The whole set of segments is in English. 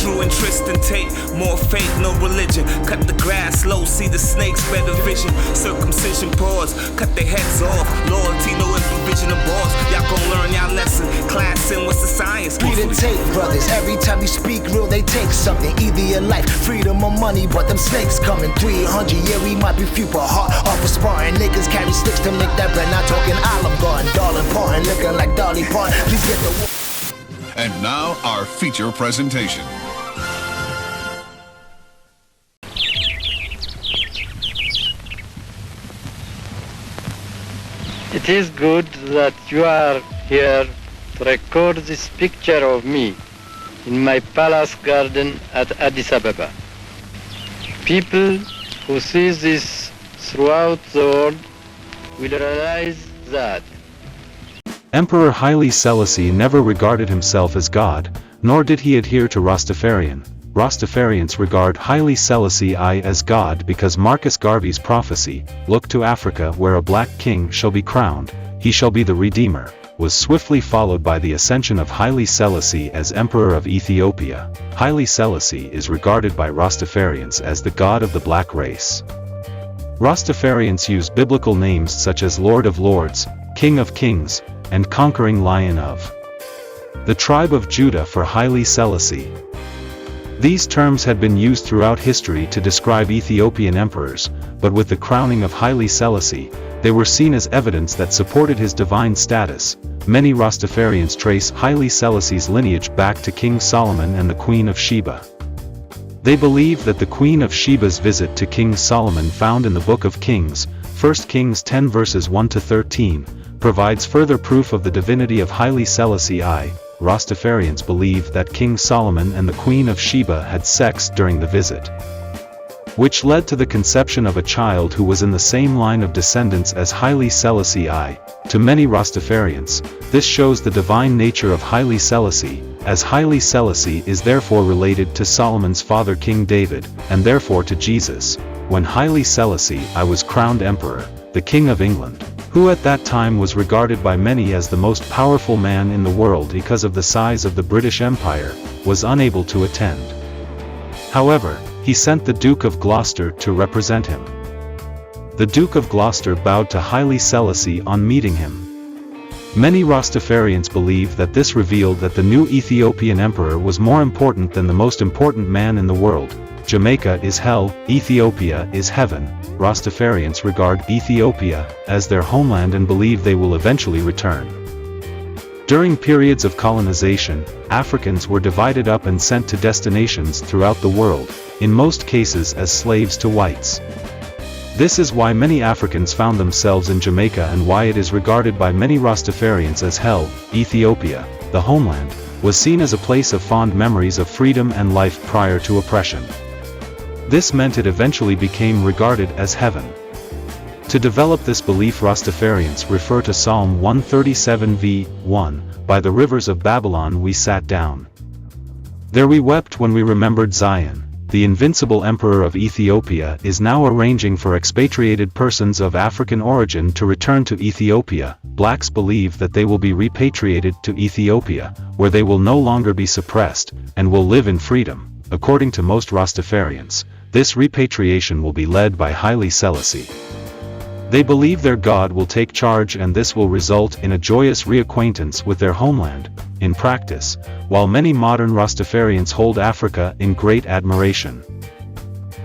Drew and Tristan Tate, more faith, no religion. Cut the grass low, see the snakes, better vision. Circumcision pause, cut their heads off. Loyalty, no vision of boss. Y'all gon' learn y'all lesson. Class in what's the science? Read and take, brothers. Every time you speak real, they take something. Either your life, freedom or money, but them snakes coming. 300, yeah, we might be few, but heart off of sparring. Niggas carry sticks to make that bread. Not talking Olive Garden, darling Parton, looking like Dolly Parton. Please get the. And now our feature presentation. It is good that you are here to record this picture of me in my palace garden at Addis Ababa. People who see this throughout the world will realize that Emperor Haile Selassie never regarded himself as God, nor did he adhere to Rastafarian. Rastafarians regard Haile Selassie-I as God because Marcus Garvey's prophecy, "Look to Africa where a black king shall be crowned, he shall be the Redeemer," was swiftly followed by the ascension of Haile Selassie as Emperor of Ethiopia. Haile Selassie is regarded by Rastafarians as the god of the black race. Rastafarians use biblical names such as Lord of Lords, King of Kings, and Conquering Lion of the tribe of Judah for Haile Selassie. These terms had been used throughout history to describe Ethiopian emperors, but with the crowning of Haile Selassie, they were seen as evidence that supported his divine status. Many Rastafarians trace Haile Selassie's lineage back to King Solomon and the Queen of Sheba. They believe that the Queen of Sheba's visit to King Solomon found in the Book of Kings, 1 Kings 10 verses 1 to 13, provides further proof of the divinity of Haile Selassie-I. Rastafarians believe that King Solomon and the Queen of Sheba had sex during the visit, which led to the conception of a child who was in the same line of descendants as Haile Selassie-I. To many Rastafarians, this shows the divine nature of Haile Selassie, as Haile Selassie is therefore related to Solomon's father King David, and therefore to Jesus. When Haile Selassie-I was crowned emperor, the King of England, who at that time was regarded by many as the most powerful man in the world because of the size of the British Empire, was unable to attend. However, he sent the Duke of Gloucester to represent him. The Duke of Gloucester bowed to Haile Selassie on meeting him. Many Rastafarians believe that this revealed that the new Ethiopian emperor was more important than the most important man in the world. Jamaica is hell, Ethiopia is heaven. Rastafarians regard Ethiopia as their homeland and believe they will eventually return. During periods of colonization, Africans were divided up and sent to destinations throughout the world, in most cases as slaves to whites. This is why many Africans found themselves in Jamaica and why it is regarded by many Rastafarians as hell. Ethiopia, the homeland, was seen as a place of fond memories of freedom and life prior to oppression. This meant it eventually became regarded as heaven. To develop this belief, Rastafarians refer to Psalm 137 v. 1, "By the rivers of Babylon we sat down. There we wept when we remembered Zion." The invincible emperor of Ethiopia is now arranging for expatriated persons of African origin to return to Ethiopia. Blacks believe that they will be repatriated to Ethiopia, where they will no longer be suppressed, and will live in freedom. According to most Rastafarians, this repatriation will be led by Haile Selassie. They believe their God will take charge and this will result in a joyous reacquaintance with their homeland. In practice, while many modern Rastafarians hold Africa in great admiration,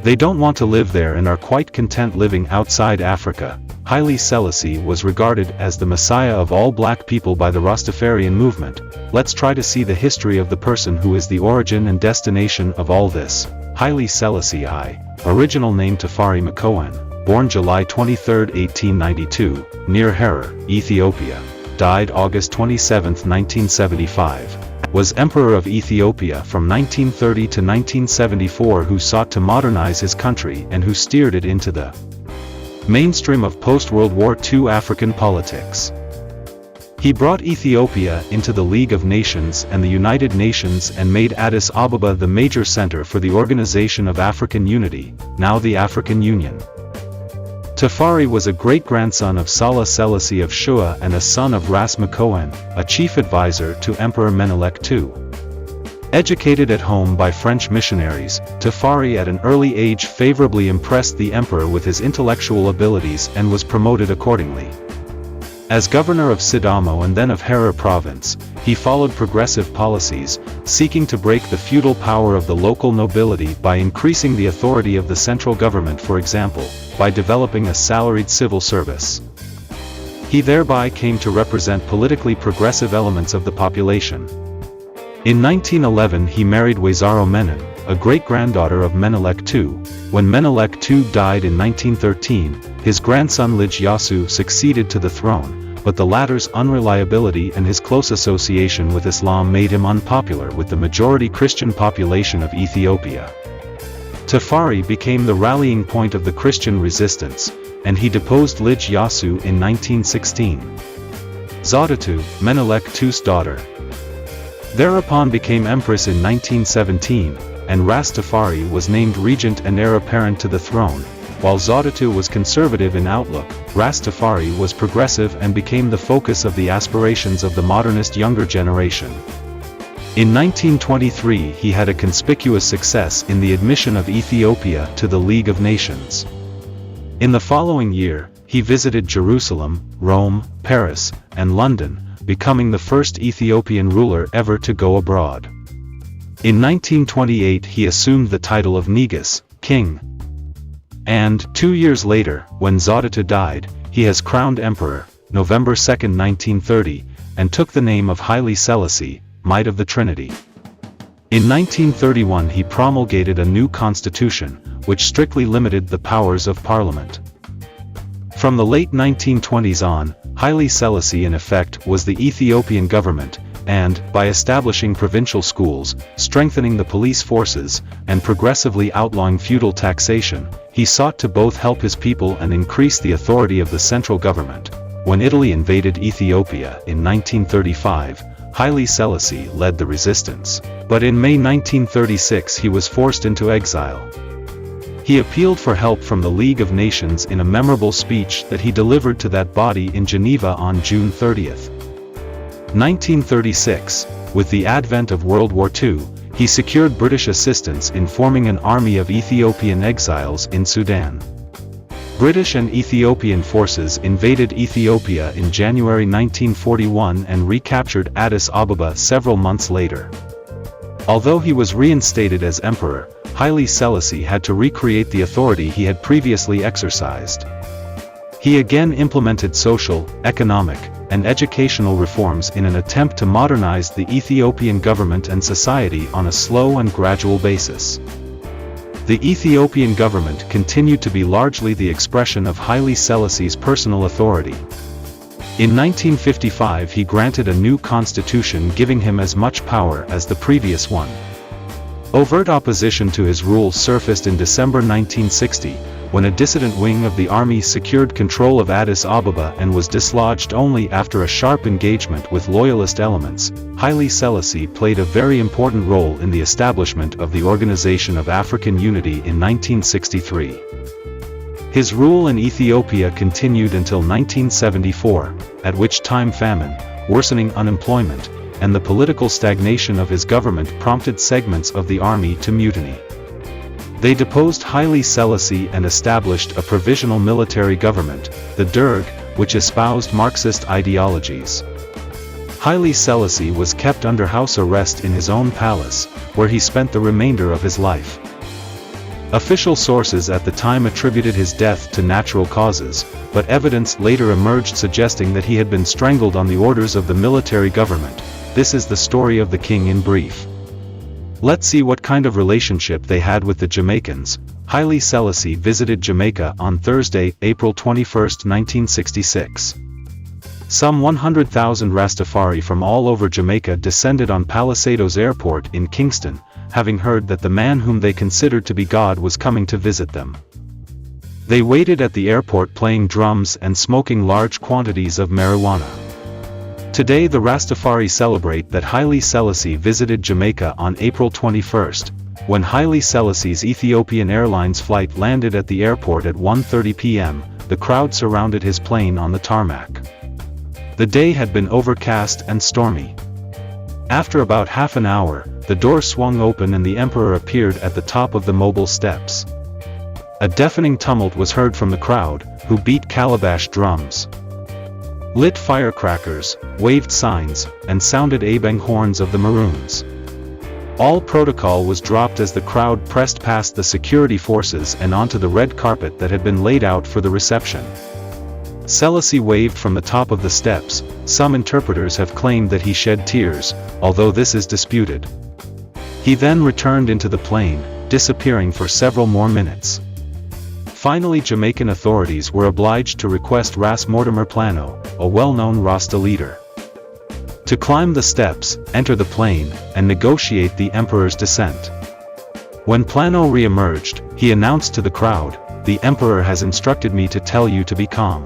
they don't want to live there and are quite content living outside Africa. Haile Selassie was regarded as the Messiah of all black people by the Rastafarian movement. Let's try to see the history of the person who is the origin and destination of all this. Haile Selassie-I, original name Tafari Makoan, born July 23, 1892, near Harar, Ethiopia. Died August 27, 1975. Was Emperor of Ethiopia from 1930 to 1974, who sought to modernize his country and who steered it into the mainstream of post-World War II African politics. He brought Ethiopia into the League of Nations and the United Nations and made Addis Ababa the major center for the Organization of African Unity, now the African Union. Tafari was a great-grandson of Salah Selassie of Shua and a son of Ras Makoan, a chief advisor to Emperor Menelik II. Educated at home by French missionaries, Tafari at an early age favorably impressed the emperor with his intellectual abilities and was promoted accordingly. As governor of Sidamo and then of Harar province, he followed progressive policies, seeking to break the feudal power of the local nobility by increasing the authority of the central government, for example, by developing a salaried civil service. He thereby came to represent politically progressive elements of the population. In 1911 he married Wezaro Menon, a great-granddaughter of Menelik II. When Menelik II died in 1913, his grandson Lij Yasu succeeded to the throne, but the latter's unreliability and his close association with Islam made him unpopular with the majority Christian population of Ethiopia. Tafari became the rallying point of the Christian resistance, and he deposed Lij Yasu in 1916. Zodatu, Menelik II's daughter, thereupon became empress in 1917, and Rastafari was named regent and heir apparent to the throne. While Zodatu was conservative in outlook, Rastafari was progressive and became the focus of the aspirations of the modernist younger generation. In 1923 he had a conspicuous success in the admission of Ethiopia to the League of Nations. In the following year, he visited Jerusalem, Rome, Paris, and London, becoming the first Ethiopian ruler ever to go abroad. In 1928 he assumed the title of Negus, king. And, 2 years later, when Zodatu died, he has crowned emperor, November 2, 1930, and took the name of Haile Selassie, Might of the Trinity. In 1931 he promulgated a new constitution, which strictly limited the powers of parliament. From the late 1920s on, Haile Selassie in effect was the Ethiopian government, and, by establishing provincial schools, strengthening the police forces, and progressively outlawing feudal taxation, he sought to both help his people and increase the authority of the central government. When Italy invaded Ethiopia in 1935, Haile Selassie led the resistance, but in May 1936 he was forced into exile. He appealed for help from the League of Nations in a memorable speech that he delivered to that body in Geneva on June 30. 1936, with the advent of World War II, he secured British assistance in forming an army of Ethiopian exiles in Sudan. British and Ethiopian forces invaded Ethiopia in January 1941 and recaptured Addis Ababa several months later. Although he was reinstated as emperor, Haile Selassie had to recreate the authority he had previously exercised. He again implemented social, economic, and educational reforms in an attempt to modernize the Ethiopian government and society on a slow and gradual basis. The Ethiopian government continued to be largely the expression of Haile Selassie's personal authority. In 1955 he granted a new constitution giving him as much power as the previous one. Overt opposition to his rule surfaced in December 1960, when a dissident wing of the army secured control of Addis Ababa and was dislodged only after a sharp engagement with loyalist elements. Haile Selassie played a very important role in the establishment of the Organization of African Unity in 1963. His rule in Ethiopia continued until 1974, at which time famine, worsening unemployment, and the political stagnation of his government prompted segments of the army to mutiny. They deposed Haile Selassie and established a provisional military government, the Derg, which espoused Marxist ideologies. Haile Selassie was kept under house arrest in his own palace, where he spent the remainder of his life. Official sources at the time attributed his death to natural causes, but evidence later emerged suggesting that he had been strangled on the orders of the military government. This is the story of the king in brief. Let's see what kind of relationship they had with the Jamaicans. Haile Selassie visited Jamaica on Thursday, April 21, 1966. Some 100,000 Rastafari from all over Jamaica descended on Palisadoes Airport in Kingston, having heard that the man whom they considered to be God was coming to visit them. They waited at the airport playing drums and smoking large quantities of marijuana. Today the Rastafari celebrate that Haile Selassie visited Jamaica on April 21, when Haile Selassie's Ethiopian Airlines flight landed at the airport at 1:30 p.m., the crowd surrounded his plane on the tarmac. The day had been overcast and stormy. After about half an hour, the door swung open and the emperor appeared at the top of the mobile steps. A deafening tumult was heard from the crowd, who beat calabash drums, lit firecrackers, waved signs, and sounded abeng horns of the Maroons. All protocol was dropped as the crowd pressed past the security forces and onto the red carpet that had been laid out for the reception. Selassie waved from the top of the steps. Some interpreters have claimed that he shed tears, although this is disputed. He then returned into the plain, disappearing for several more minutes. Finally, Jamaican authorities were obliged to request Ras Mortimer Plano, a well-known Rasta leader, to climb the steps, enter the plain, and negotiate the emperor's descent. When Plano re-emerged, he announced to the crowd, "The emperor has instructed me to tell you to be calm.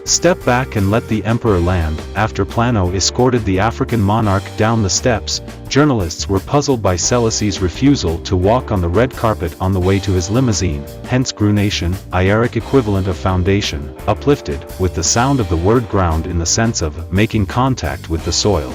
Step back and let the emperor land." After Plano escorted the African monarch down the steps, journalists were puzzled by Selassie's refusal to walk on the red carpet on the way to his limousine, hence grunation, Ieric equivalent of foundation, uplifted, with the sound of the word ground in the sense of making contact with the soil.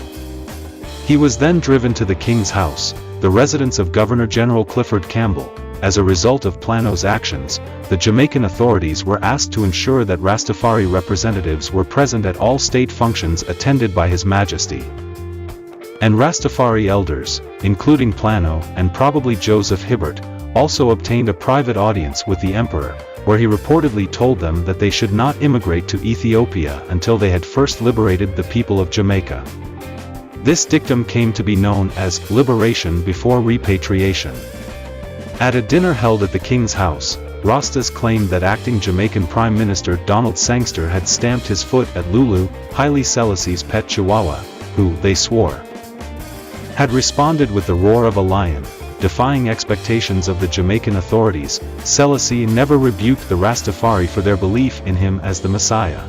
He was then driven to the king's house, the residence of Governor-General Clifford Campbell. As a result of Plano's actions, the Jamaican authorities were asked to ensure that Rastafari representatives were present at all state functions attended by His Majesty. And Rastafari elders, including Plano and probably Joseph Hibbert, also obtained a private audience with the emperor, where he reportedly told them that they should not immigrate to Ethiopia until they had first liberated the people of Jamaica. This dictum came to be known as liberation before repatriation. At a dinner held at the king's house, Rastas claimed that acting Jamaican Prime Minister Donald Sangster had stamped his foot at Lulu, Haile Selassie's pet chihuahua, who, they swore, had responded with the roar of a lion. Defying expectations of the Jamaican authorities, Selassie never rebuked the Rastafari for their belief in him as the Messiah.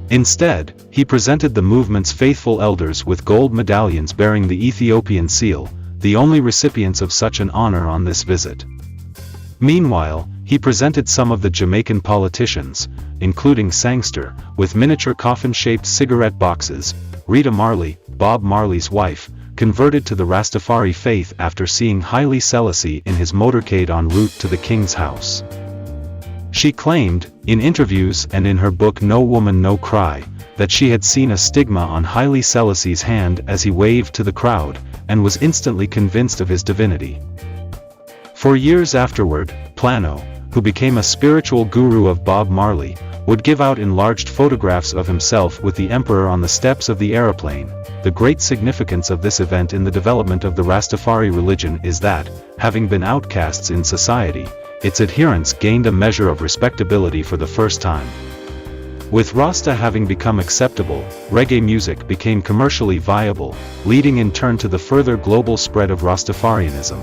Instead, he presented the movement's faithful elders with gold medallions bearing the Ethiopian seal, the only recipients of such an honor on this visit. Meanwhile, he presented some of the Jamaican politicians, including Sangster, with miniature coffin-shaped cigarette boxes. Rita Marley, Bob Marley's wife, converted to the Rastafari faith after seeing Haile Selassie in his motorcade en route to the king's house. She claimed, in interviews and in her book No Woman No Cry, that she had seen a stigma on Haile Selassie's hand as he waved to the crowd, and was instantly convinced of his divinity. For years afterward, Plano, who became a spiritual guru of Bob Marley, would give out enlarged photographs of himself with the emperor on the steps of the aeroplane. The great significance of this event in the development of the Rastafari religion is that, having been outcasts in society, its adherents gained a measure of respectability for the first time. With Rasta having become acceptable, reggae music became commercially viable, leading in turn to the further global spread of Rastafarianism.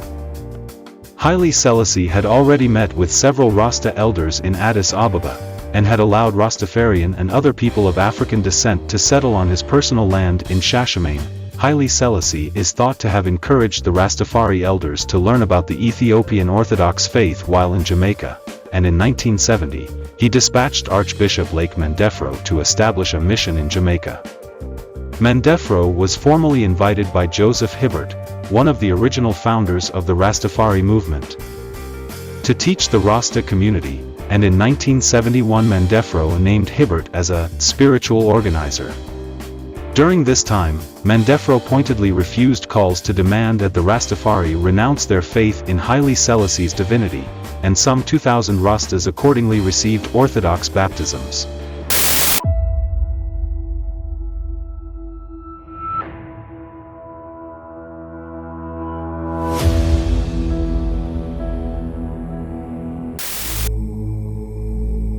Haile Selassie had already met with several Rasta elders in Addis Ababa, and had allowed Rastafarian and other people of African descent to settle on his personal land in Shashamane. Haile Selassie is thought to have encouraged the Rastafari elders to learn about the Ethiopian Orthodox faith while in Jamaica, and in 1970, he dispatched Archbishop Lake Mandefro to establish a mission in Jamaica. Mandefro was formally invited by Joseph Hibbert, one of the original founders of the Rastafari movement, to teach the Rasta community, and in 1971 Mandefro named Hibbert as a spiritual organizer. During this time, Mandefro pointedly refused calls to demand that the Rastafari renounce their faith in Haile Selassie's divinity, and some 2,000 Rastas accordingly received Orthodox baptisms.